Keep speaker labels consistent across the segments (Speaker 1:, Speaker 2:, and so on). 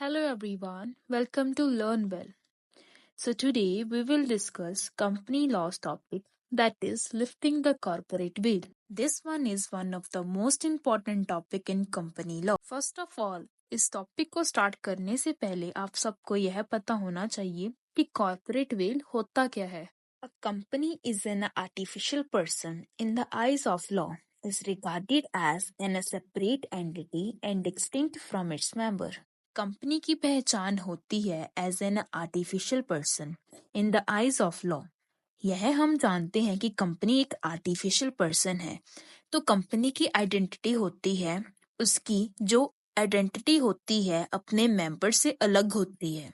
Speaker 1: Hello everyone, welcome to Learn Well. So today we will discuss company laws topic, that is lifting the corporate veil. This one is one of the most important topic in company law. First of all, इस topic को start करने से पहले आप सबको यह पता होना चाहिए कि कॉर्पोरेट वेल होता क्या है. A company is an artificial person in the eyes of law, is regarded as a separate entity and distinct from its member. Company की पहचान होती है as an artificial person in the eyes of law. यह हम जानते हैं कि company एक आर्टिफिशियल पर्सन है, तो कंपनी की आइडेंटिटी होती है, उसकी जो आइडेंटिटी होती है अपने मेंबर से अलग होती है.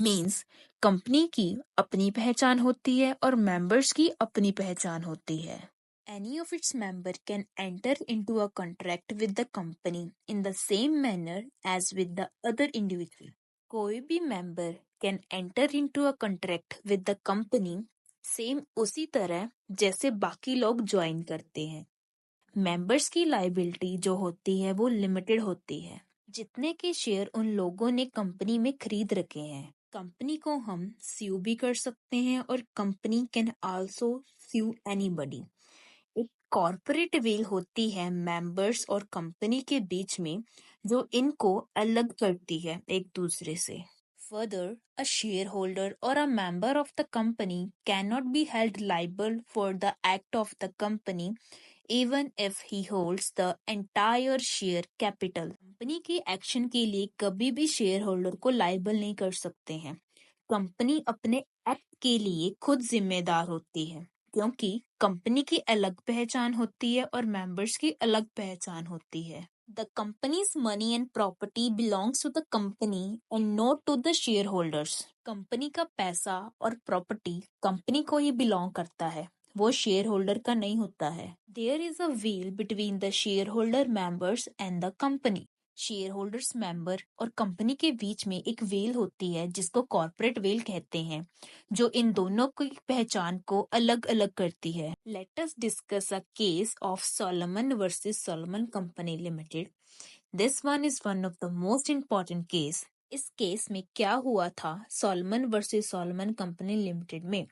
Speaker 1: मींस कंपनी की अपनी पहचान होती है और मेंबर्स की अपनी पहचान होती है. Any of its member can enter into a contract with the company in the same manner as with the other individual. कोई भी member can enter into a contract with the company same उसी तरह जैसे बाकी लोग join करते हैं. Members की लायबिलिटी जो होती है वो लिमिटेड होती है, जितने के शेयर उन लोगों ने कंपनी में खरीद रखे हैं. कंपनी को हम स्यू भी कर सकते हैं और company can also sue anybody. एक कॉर्पोरेट वेल होती है मेंबर्स और कंपनी के बीच में, जो इनको अलग करती है एक दूसरे से. Further, a shareholder or a member of the company cannot be held liable for the act of the company even if he holds the entire share capital. Company के एक्शन के लिए कभी भी शेयर होल्डर को liable नहीं कर सकते हैं. कंपनी अपने एक्ट के लिए खुद जिम्मेदार होती है, क्योंकि कंपनी की अलग पहचान होती है और मेंबर्स की अलग पहचान होती है. The company's money and property belongs to the company and not to the shareholders. Company का पैसा और प्रॉपर्टी कंपनी को ही बिलोंग करता है, वो शेयर होल्डर का नहीं होता है. There is a veil between the shareholder members and the company. Share holders member और कंपनी के बीच में एक वेल होती है जिसको कॉर्पोरेट वेल कहते हैं, जो इन दोनों की पहचान को अलग अलग करती है. Let us discuss a case of Solomon versus Solomon company limited. This one is one of the most important case. इस केस में क्या हुआ था Solomon versus Solomon company limited में.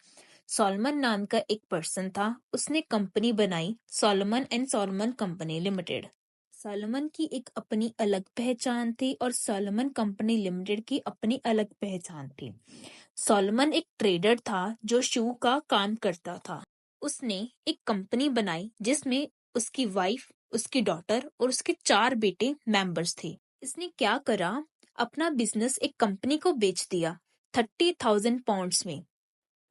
Speaker 1: सोलोमन नाम का एक पर्सन था, उसने कंपनी बनाई Solomon and Solomon company limited. Solomon की एक अपनी अलग पहचान थी और सोलोमन कंपनी लिमिटेड की अपनी अलग पहचान थी. सोलोमन एक ट्रेडर था जो शू का काम करता था. उसने एक कंपनी बनाई जिसमें उसकी वाइफ, उसकी डॉटर और उसके 4 बेटे मेंबर्स थे. इसने क्या करा, अपना बिजनेस एक कंपनी को बेच दिया 30,000 पाउंड्स में.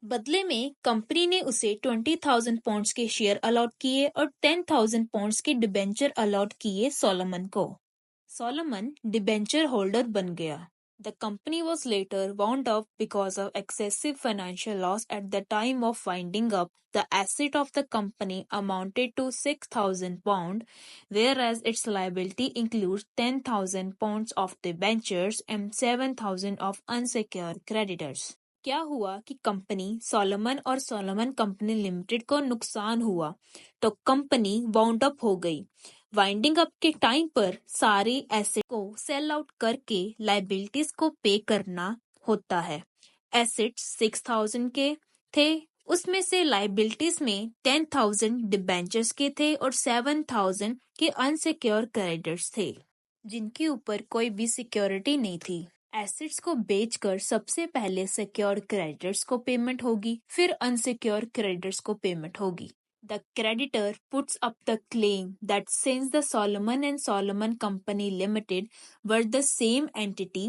Speaker 1: बदले में कंपनी ने उसे 20,000 पाउंड्स के शेयर अलॉट किए और 10,000 पाउंड्स के डिबेंचर अलॉट किए सोलोमन को. सोलोमन डिबेंचर होल्डर बन गया. The company was later wound up because of excessive financial loss. At the time of winding up, the asset of the company amounted to 6,000 pounds, whereas its liability includes 10,000 pounds of debentures and 7,000 of unsecured creditors. क्या हुआ कि company Solomon और Solomon company limited को नुकसान हुआ, तो company wound up हो गई. वाइंडिंग अप के टाइम पर सारे एसेट को सेल आउट करके लाइबिलिटीज को पे करना होता है. एसेट्स 6,000 के थे, उसमें से लाइबिलिटीज में 10,000 डिबेंचर्स के थे और 7,000 के अनसिक्योर क्रेडिटर्स थे, जिनके ऊपर कोई भी सिक्योरिटी नहीं थी. एसेट्स को बेचकर सबसे पहले सिक्योर क्रेडिटर्स को पेमेंट होगी, फिर अनसिक्योर क्रेडिटर्स को पेमेंट होगी. The creditor puts up the claim that since the Solomon and Solomon Company Limited were the same entity,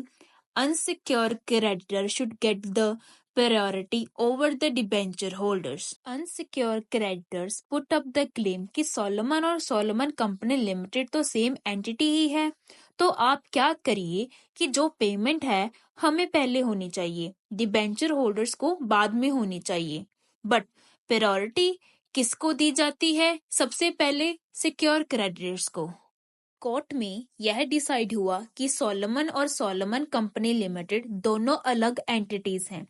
Speaker 1: unsecured creditor should get the priority over the debenture holders. Unsecured creditors put up the claim कि Solomon और Solomon Company Limited तो same entity ही है, तो आप क्या करिए कि जो पेमेंट है हमें पहले होनी चाहिए, डिबेंचर होल्डर्स को बाद में होनी चाहिए. बट प्रायोरिटी किसको दी जाती है, सबसे पहले सिक्योर क्रेडिटर्स को. कोर्ट में यह डिसाइड हुआ कि सोलोमन और सोलोमन कंपनी लिमिटेड दोनों अलग एंटिटीज हैं,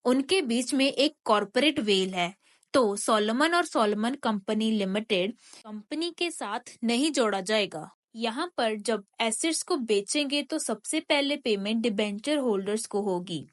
Speaker 1: उनके बीच में एक कॉर्पोरेट वेल है, तो सोलोमन और सोलोमन कंपनी लिमिटेड कंपनी के साथ नहीं जोड़ा जाएगा. यहाँ पर जब एसेट्स को बेचेंगे तो सबसे पहले पेमेंट डिबेंचर होल्डर्स को होगी।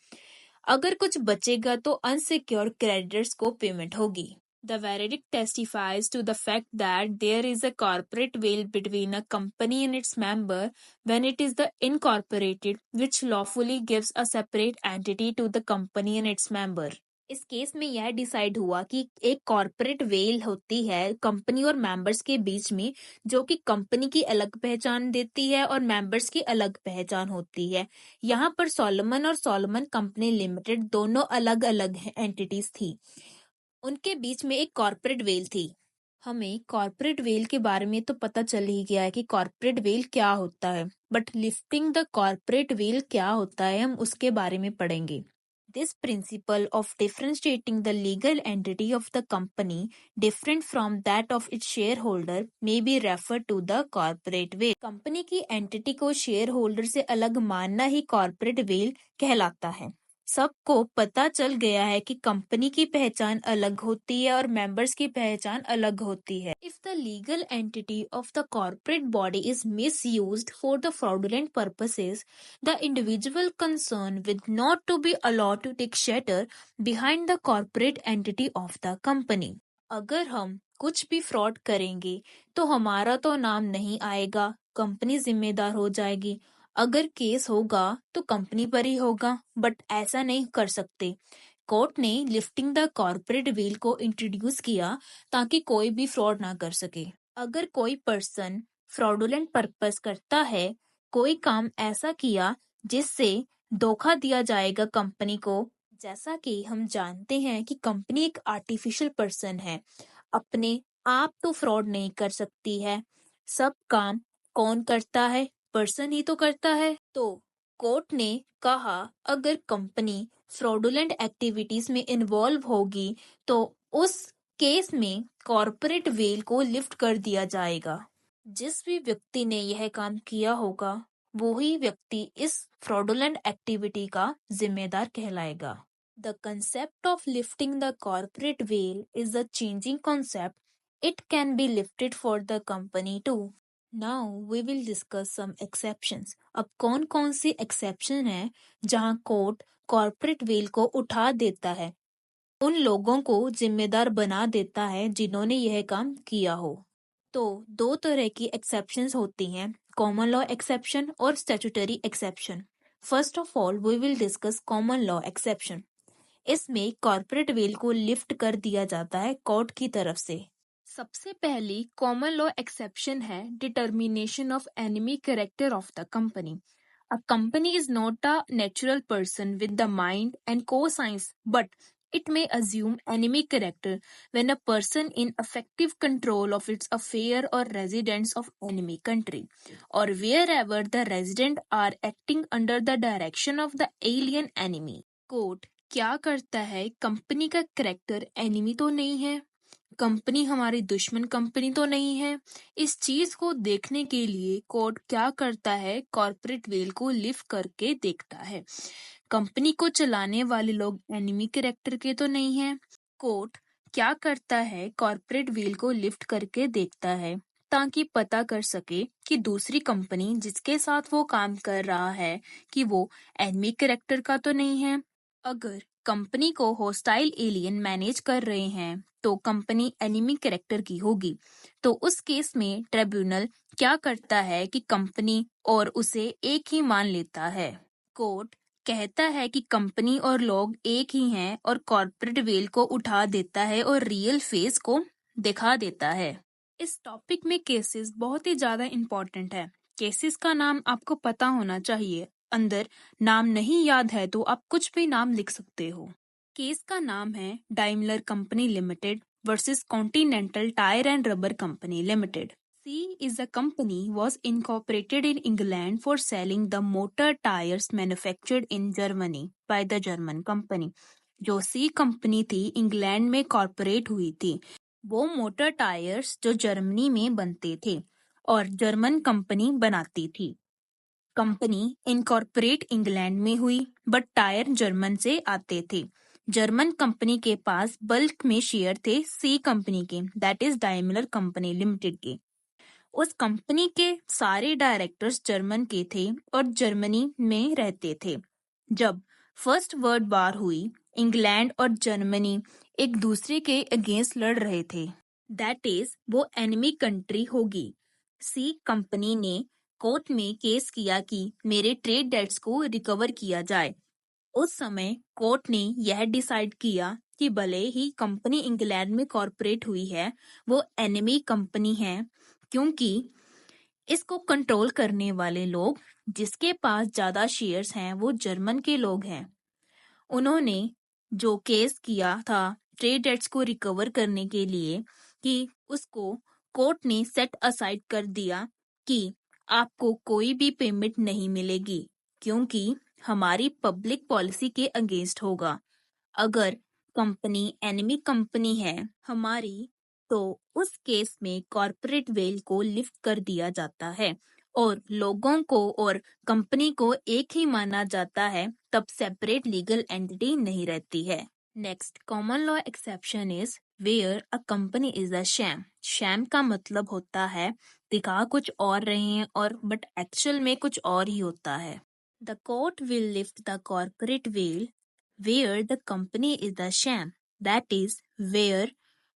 Speaker 1: अगर कुछ बचेगा तो अनसिक्योर्ड क्रेडिटर्स को पेमेंट होगी। The verdict testifies to the fact that there is a corporate veil between a company and its member when it is the incorporated, which lawfully gives a separate entity to the company and its member. इस case में यह decide हुआ कि एक corporate veil होती है company और members के बीच में, जो कि कंपनी की अलग पहचान देती है और मेंबर्स की अलग पहचान होती है। यहाँ पर सोलोमन और सोलोमन कंपनी लिमिटेड दोनों अलग अलग एंटिटीज थी। उनके बीच में एक कॉर्पोरेट वेल थी। हमें कॉर्पोरेट वेल के बारे में तो पता चल ही गया है कि कॉर्पोरेट वेल क्या होता है, but lifting the corporate veil क्या होता है हम उसके बारे में पढ़ेंगे। This principle of differentiating the legal entity of the company different from that of its shareholder may be referred to the corporate veil. Company की एंटिटी को शेयर होल्डर से अलग मानना ही कॉर्पोरेट वेल कहलाता है। सबको पता चल गया है कि कंपनी की पहचान अलग होती है और मेंबर्स की पहचान अलग होती है। If the legal entity of the corporate body is misused for the fraudulent purposes, the individual concerned with not to be allowed to take shelter behind the corporate entity of the company. अगर हम कुछ भी fraud करेंगे तो हमारा तो नाम नहीं आएगा, कंपनी जिम्मेदार हो जाएगी। अगर केस होगा तो कंपनी पर ही होगा, बट ऐसा नहीं कर सकते। कोर्ट ने लिफ्टिंग द कॉर्पोरेट वेल को इंट्रोड्यूस किया ताकि कोई भी फ्रॉड ना कर सके। अगर कोई पर्सन फ्रॉडुलेंट पर्पस करता है, कोई काम ऐसा किया जिससे धोखा दिया जाएगा कंपनी को। जैसा कि हम जानते हैं कि कंपनी एक आर्टिफिशियल पर्सन है, अपने आप तो फ्रॉड नहीं कर सकती है। सब काम कौन करता है? पर्सन ही तो करता है। तो कोर्ट ने कहा अगर कंपनी फ्रॉडुलेंट एक्टिविटीज में इन्वॉल्व होगी तो उस केस में कॉर्पोरेट वेल को लिफ्ट कर दिया जाएगा। जिस भी व्यक्ति ने यह काम किया होगा वो ही व्यक्ति इस फ्रॉडुलेंट एक्टिविटी का जिम्मेदार कहलाएगा। The concept of lifting the corporate veil is a changing concept. It can be lifted for the company too. Now we will discuss some exceptions. अब कौन कौन सी एक्सेप्शन है जहां कोर्ट कॉर्पोरेट वेल को उठा देता है, उन लोगों को जिम्मेदार बना देता है जिन्होंने यह काम किया हो। तो दो तरह की एक्सेप्शंस होती हैं, कॉमन लॉ एक्सेप्शन और statutory exception. First of all we will discuss common law exception. इसमें कॉर्पोरेट वेल को लिफ्ट कर दिया जाता है कोर्ट की तरफ से। सबसे पहली कॉमन लॉ एक्सेप्शन है determination of enemy character of the company. A company is not a natural person with the mind and conscience, but it may assume enemy character when a person in effective control of its affair or residents of enemy country, or wherever the resident are acting under the direction of the alien enemy. Court क्या करता है? Company का character enemy तो नहीं है, company हमारी दुश्मन company तो नहीं है। इस चीज को देखने के लिए कोर्ट क्या करता है? कॉर्पोरेट वेल को लिफ्ट करके देखता है। कंपनी को चलाने वाले लोग एनिमी कैरेक्टर के तो नहीं है। कोर्ट क्या करता है? कॉर्पोरेट वेल को लिफ्ट करके देखता है ताकि पता कर सके कि दूसरी कंपनी जिसके साथ वो काम कर रहा है कि वो एनिमी कैरेक्टर का तो नहीं है। अगर कंपनी को होस्टाइल एलियन मैनेज कर रहे हैं तो कंपनी एनिमी कैरेक्टर की होगी। तो उस केस में ट्रिब्यूनल क्या करता है कि कंपनी और उसे एक ही मान लेता है। कोर्ट कहता है कि कंपनी और लोग एक ही हैं और कॉर्पोरेट वेल को उठा देता है और रियल फेस को दिखा देता है। इस टॉपिक में केसेस बहुत ही ज्यादा इम्पोर्टेंट है। केसेस का नाम आपको पता होना चाहिए। अंदर नाम नहीं याद है तो आप कुछ भी नाम लिख सकते हो। केस का नाम है Daimler company limited versus Continental tyre and rubber company limited. C is a company was incorporated in England for selling the motor tires manufactured in Germany by the German company. जो C company थी England में corporate हुई थी, वो motor tyres जो Germany में बनते थे और जर्मन कंपनी बनाती थी। कंपनी इनकॉर्पोरेट इंग्लैंड में हुई बट टायर जर्मन से आते थे। जर्मन कंपनी के पास बल्क में शेयर थे सी कंपनी के, that is Daimler company limited के। उस कंपनी के सारे डायरेक्टर्स जर्मन के थे और जर्मनी में रहते थे। जब फर्स्ट वर्ल्ड वॉर हुई, इंग्लैंड और जर्मनी एक दूसरे के अगेंस्ट लड़ रहे थे। दैट इज वो एनिमी कंट्री होगी। सी कंपनी ने कोर्ट में केस किया कि मेरे ट्रेड डेट्स को रिकवर किया जाए। उस समय कोर्ट ने यह डिसाइड किया कि भले ही कंपनी इंग्लैंड में कॉर्पोरेट हुई है, वो एनिमी कंपनी है, क्योंकि इसको कंट्रोल करने वाले लोग जिसके पास ज्यादा शेयर्स हैं वो जर्मन के लोग हैं। उन्होंने जो केस किया था ट्रेड डेट्स को रिकवर करने के लिए, कि उसको कोर्ट ने सेट असाइड कर दिया कि आपको कोई भी पेमेंट नहीं मिलेगी, क्योंकि हमारी पब्लिक पॉलिसी के अगेंस्ट होगा। अगर कंपनी एनिमी कंपनी है हमारी, तो उस केस में कॉर्पोरेट वेल को लिफ्ट कर दिया जाता है और लोगों को और कंपनी को एक ही माना जाता है, तब सेपरेट लीगल एंटिटी नहीं रहती है। Next common law exception is where a company is a sham. Sham का मतलब होता है दिखा कुछ और रहे हैं और बट एक्चुअल में कुछ और ही होता है। The court will lift the corporate veil where the company is a sham. That is, where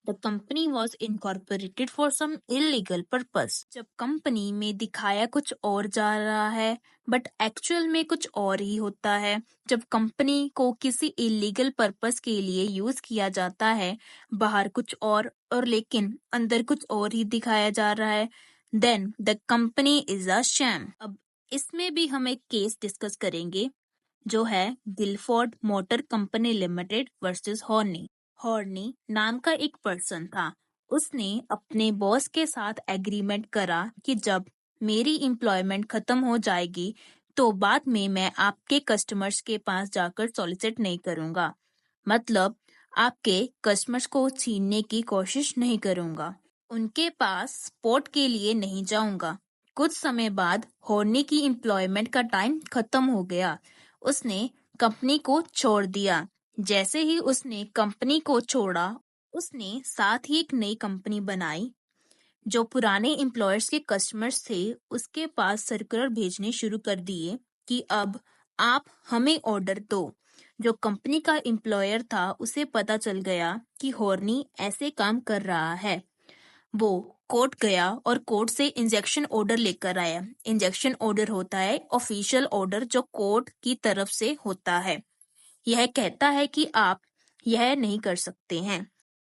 Speaker 1: the company was incorporated for some illegal purpose. जब कंपनी में दिखाया कुछ और जा रहा है बट एक्चुअल में कुछ और ही होता है, जब कंपनी को किसी इलीगल पर्पस के लिए यूज किया जाता है, बाहर कुछ और लेकिन अंदर कुछ और ही दिखाया जा रहा है, then the company is a sham. अब इसमें भी हम एक केस डिस्कस करेंगे जो है Gilford motor company limited versus Horne. Horne नाम का एक पर्सन था। उसने अपने बॉस के साथ एग्रीमेंट करा कि जब मेरी एम्प्लॉयमेंट खत्म हो जाएगी तो बाद में मैं आपके कस्टमर्स के पास जाकर सॉलिसिट नहीं करूंगा, मतलब आपके कस्टमर्स को छीनने की कोशिश नहीं करूंगा, उनके पास सपोर्ट के लिए नहीं जाऊंगा। कुछ समय बाद हॉर्नी की एम्प्लॉयमेंट का टाइम खत्म हो गया। उसने कंपनी को छोड़ दिया। जैसे ही उसने कंपनी को छोड़ा, उसने साथ ही एक नई कंपनी बनाई। जो पुराने एम्प्लॉयर्स के कस्टमर्स थे उसके पास सर्कुलर भेजने शुरू कर दिए कि अब आप हमें ऑर्डर दो। जो कंपनी का एम्प्लॉयर था उसे पता चल गया कि हॉर्नी ऐसे काम कर रहा है। वो कोर्ट गया और कोर्ट से इंजेक्शन ऑर्डर लेकर आया। इंजेक्शन ऑर्डर होता है ऑफिशियल ऑर्डर जो कोर्ट की तरफ से होता है। यह कहता है कि आप यह नहीं कर सकते हैं।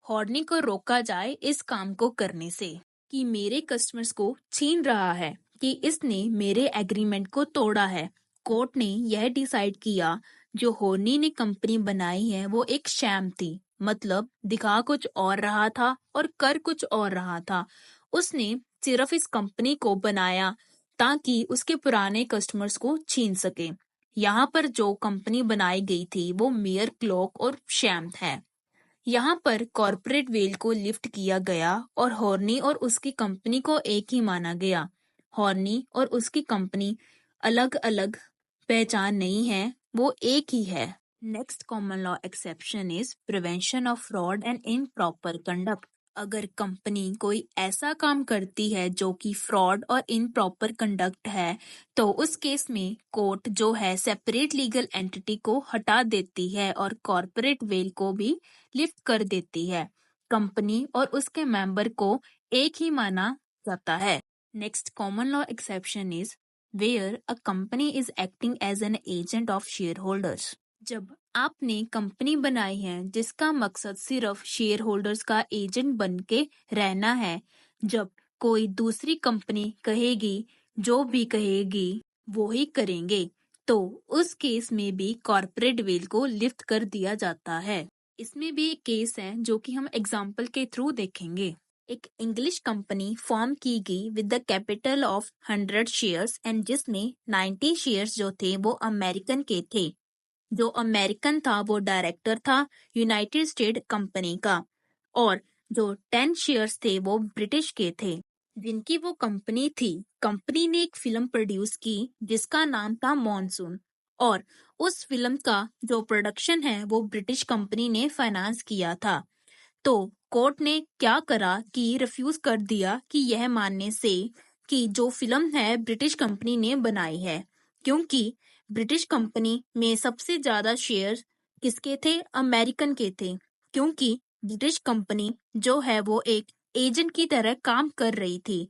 Speaker 1: हॉर्नी को रोका जाए इस काम को करने से, कि मेरे कस्टमर्स को छीन रहा है, कि इसने मेरे एग्रीमेंट को तोड़ा है। कोर्ट ने यह डिसाइड किया जो हॉर्नी ने कंपनी बनाई है वो एक शैम थी, मतलब दिखा कुछ और रहा था और कर कुछ और रहा था। उसने सिर्फ इस कंपनी को बनाया ताकि उसके पुराने कस्टमर्स को छीन सके। यहाँ पर जो कंपनी बनाई गई थी वो मेयर क्लॉक और शैम है। यहाँ पर कॉर्पोरेट वेल को लिफ्ट किया गया और हॉर्नी और उसकी कंपनी को एक ही माना गया। हॉर्नी और उसकी कंपनी अलग अलग पहचान नहीं है, वो एक ही है। Next common law exception is prevention of fraud and improper conduct. अगर कंपनी कोई ऐसा काम करती है जो कि फ्रॉड और इम्प्रॉपर कंडक्ट है, तो उस केस में कोर्ट जो है सेपरेट लीगल एंटिटी को हटा देती है और कॉर्पोरेट वेल को भी लिफ्ट कर देती है। कंपनी और उसके मेंबर को एक ही माना जाता है। Next common law exception is where a company is acting as an agent of shareholders. जब आपने कंपनी बनाई है जिसका मकसद सिर्फ शेयर होल्डर्स का एजेंट बन के रहना है, जब कोई दूसरी कंपनी कहेगी जो भी कहेगी वो ही करेंगे, तो उस केस में भी कॉर्पोरेट वेल को लिफ्ट कर दिया जाता है। इसमें भी एक केस है जो कि हम एग्जाम्पल के थ्रू देखेंगे। एक इंग्लिश कंपनी फॉर्म की गई with the capital of 100 shares and जिसमें 90 शेयर्स जो थे वो अमेरिकन के थे। जो अमेरिकन था वो डायरेक्टर था यूनाइटेड स्टेट कंपनी का, और जो 10 शेयर्स थे वो ब्रिटिश के थे। जिनकी वो कंपनी थी, कंपनी ने एक फिल्म प्रोड्यूस की जिसका नाम था मॉनसून, और उस फिल्म का जो प्रोडक्शन है वो ब्रिटिश कंपनी ने फाइनेंस किया था। तो कोर्ट ने क्या करा कि रिफ्यूज कर दिया कि यह मानने से कि जो फिल्म है ब्रिटिश कंपनी ने बनाई है, क्योंकि ब्रिटिश कंपनी में सबसे ज्यादा शेयर किसके थे? अमेरिकन के थे, क्योंकि ब्रिटिश कंपनी जो है वो एक एजेंट की तरह काम कर रही थी।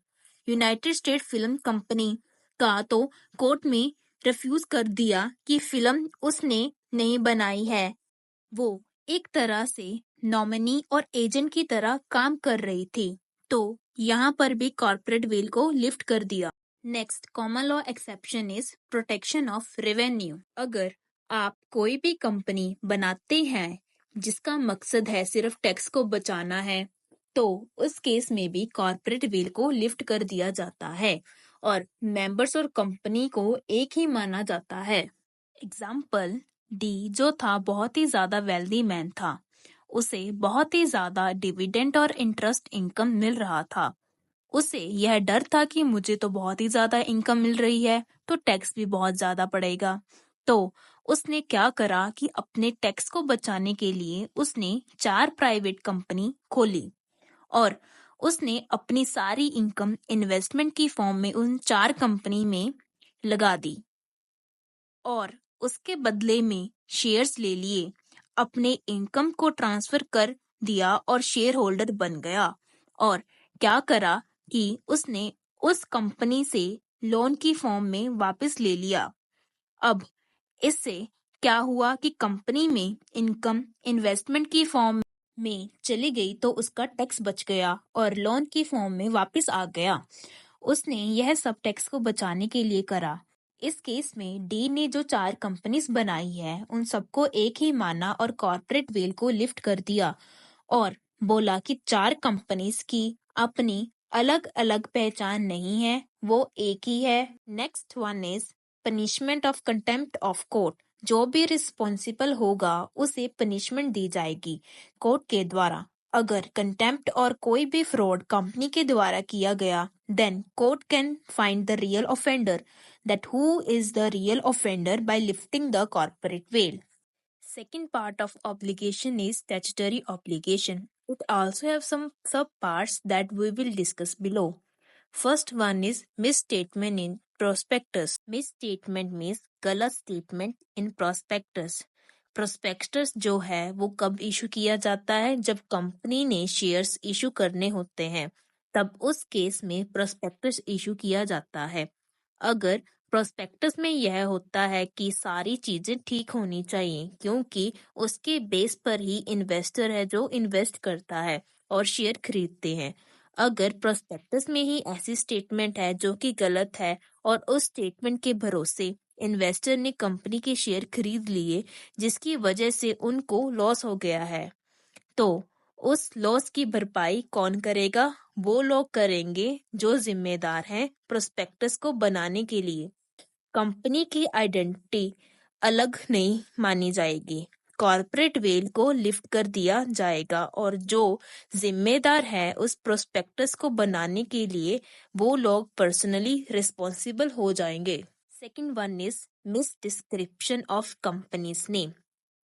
Speaker 1: यूनाइटेड स्टेट फिल्म कंपनी का तो कोर्ट में रिफ्यूज कर दिया कि फिल्म उसने नहीं बनाई है, वो एक तरह से नॉमिनी और एजेंट की तरह काम कर रही थी, तो यहाँ पर भी कॉर्पोरेट वेल को लिफ्ट कर दिया। Next common law exception is protection of revenue. अगर आप कोई भी कंपनी बनाते हैं जिसका मकसद है सिर्फ टैक्स को बचाना है, तो उस केस में भी कॉर्पोरेट वेल को लिफ्ट कर दिया जाता है और मेंबर्स और कंपनी को एक ही माना जाता है। एग्जाम्पल, डी जो था बहुत ही ज्यादा वेल्दी मैन था, उसे बहुत ही ज्यादा डिविडेंड और इंटरेस्ट इनकम मिल रहा था। उसे यह डर था कि मुझे तो बहुत ही ज्यादा इनकम मिल रही है तो टैक्स भी बहुत ज्यादा पड़ेगा। तो उसने क्या करा कि अपने टैक्स को बचाने के लिए उसने 4 प्राइवेट कंपनी खोली और उसने अपनी सारी इनकम इन्वेस्टमेंट की फॉर्म में उन 4 कंपनी में लगा दी और उसके बदले में शेयर्स ले लिए, अपने इनकम को ट्रांसफर कर दिया और शेयर होल्डर बन गया। और क्या करा कि उसने उस कंपनी से लोन की फॉर्म में वापस ले लिया। अब इससे क्या हुआ कि कंपनी में इनकम इन्वेस्टमेंट की फॉर्म में चली गई तो उसका टैक्स बच गया और लोन की फॉर्म में वापस आ गया। उसने यह सब टैक्स को बचाने के लिए करा। इस केस में डी ने जो 4 कंपनीज बनाई है उन सबको एक ही माना और कॉर्पोरेट वेल को लिफ्ट कर दिया और बोला कि 4 कंपनीज की अपनी अलग अलग पहचान नहीं है, वो एक ही है। Next one is punishment of contempt of court. जो भी रिस्पॉन्सिबल होगा उसे पनिशमेंट दी जाएगी कोर्ट के द्वारा। अगर कंटेम्प्ट और कोई भी फ्रॉड कंपनी के द्वारा किया गया, then court can find the real offender, that who is the real offender by lifting the corporate veil. Second part of obligation is statutory obligation. It also have some sub parts that we will discuss below. First one is misstatement in prospectus. Misstatement means गलत statement in prospectus. Prospectus जो है वो कब issue किया जाता है? जब company ने शेयर्स इशू करने होते हैं, तब उस केस में प्रोस्पेक्टस इशू किया जाता है। अगर प्रोस्पेक्टस में यह होता है कि सारी चीजें ठीक होनी चाहिए, क्योंकि उसके बेस पर ही इन्वेस्टर है जो इन्वेस्ट करता है और शेयर खरीदते हैं। अगर प्रोस्पेक्टस में ही ऐसी स्टेटमेंट है जो कि गलत है और उस स्टेटमेंट के भरोसे इन्वेस्टर ने कंपनी के शेयर खरीद लिए जिसकी वजह से उनको लॉस हो गया है, तो उस लॉस की भरपाई कौन करेगा? वो लोग करेंगे जो जिम्मेदार हैं प्रोस्पेक्टस को बनाने के लिए। कंपनी की आइडेंटिटी अलग नहीं मानी जाएगी, कॉर्पोरेट वेल को लिफ्ट कर दिया जाएगा और जो जिम्मेदार है उस प्रोस्पेक्टस को बनाने के लिए वो लोग पर्सनली रिस्पॉन्सिबल हो जाएंगे। Second one is miss description of companies name.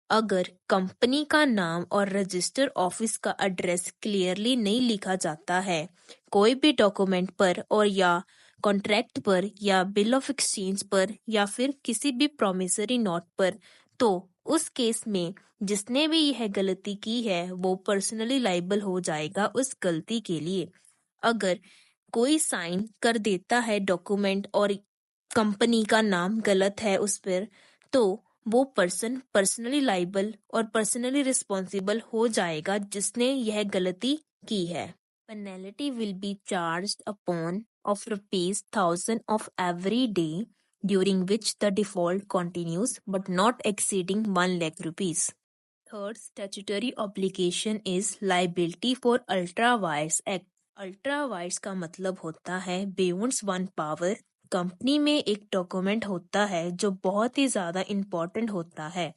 Speaker 1: अगर कंपनी का नाम और रजिस्टर ऑफिस का एड्रेस क्लियरली नहीं लिखा जाता है कोई भी डॉक्यूमेंट पर और या कॉन्ट्रैक्ट पर या बिल ऑफ एक्सचेंज पर या फिर किसी भी प्रॉमिसरी नोट पर, तो उस केस में जिसने भी यह गलती की है वो पर्सनली लाइबल हो जाएगा उस गलती के लिए। अगर कोई साइन कर देता है डॉक्यूमेंट और कंपनी का नाम गलत है उस पर, तो वो पर्सन पर्सनली लाइबल और पर्सनली रिस्पॉन्सिबल हो जाएगा जिसने यह गलती की है। Penalty will be charged upon of rupees 1000 of every day during which the default continues but not exceeding 1 lakh rupees. Third statutory obligation is liability for ultra vires act. Ultra wides का मतलब होता है beyond one power. Company में एक document होता है जो बहुत ही ज्यादा इम्पोर्टेंट होता है।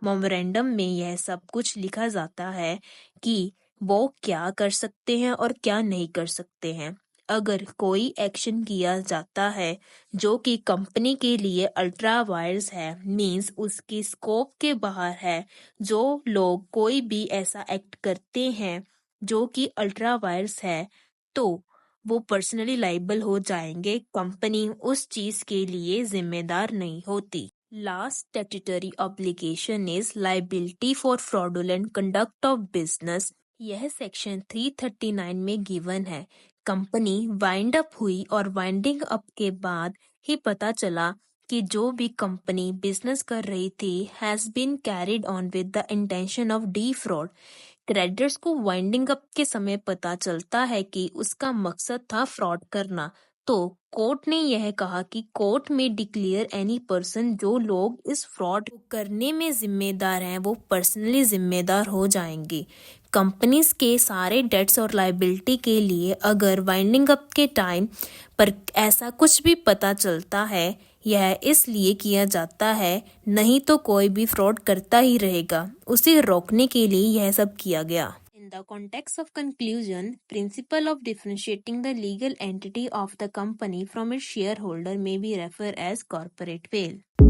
Speaker 1: मेमोरेंडम में यह सब कुछ लिखा जाता है कि वो क्या कर सकते हैं और क्या नहीं कर सकते हैं। अगर कोई एक्शन किया जाता है जो कि कंपनी के लिए अल्ट्रा वायर्स है, मींस उसकी स्कोप के बाहर है, जो लोग कोई भी ऐसा एक्ट करते हैं जो कि अल्ट्रा वायर्स है, तो वो पर्सनली लाइबल हो जाएंगे। कंपनी उस चीज के लिए जिम्मेदार नहीं होती। Last statutory obligation is liability for fraudulent conduct of business. यह सेक्शन 339 में गिवन है। कंपनी वाइंड अप हुई और वाइंडिंग अप के बाद ही पता चला कि जो भी कंपनी बिजनेस कर रही थी has been carried on with the intention of defraud. Creditors को वाइंडिंग अप के समय पता चलता है कि उसका मकसद था फ्रॉड करना, तो कोर्ट ने यह कहा कि कोर्ट में डिक्लेयर एनी पर्सन जो लोग इस फ्रॉड को करने में जिम्मेदार हैं वो पर्सनली जिम्मेदार हो जाएंगे। कंपनीज के सारे डेट्स और लाइबिलिटी के लिए अगर वाइंडिंग अप के टाइम पर ऐसा कुछ भी पता चलता है, यह इसलिए किया जाता है, नहीं तो कोई भी फ्रॉड करता ही रहेगा। उसे रोकने के लिए यह सब किया गया। In the context of conclusion, principle of differentiating the legal entity of the company from its shareholder may be referred as corporate veil.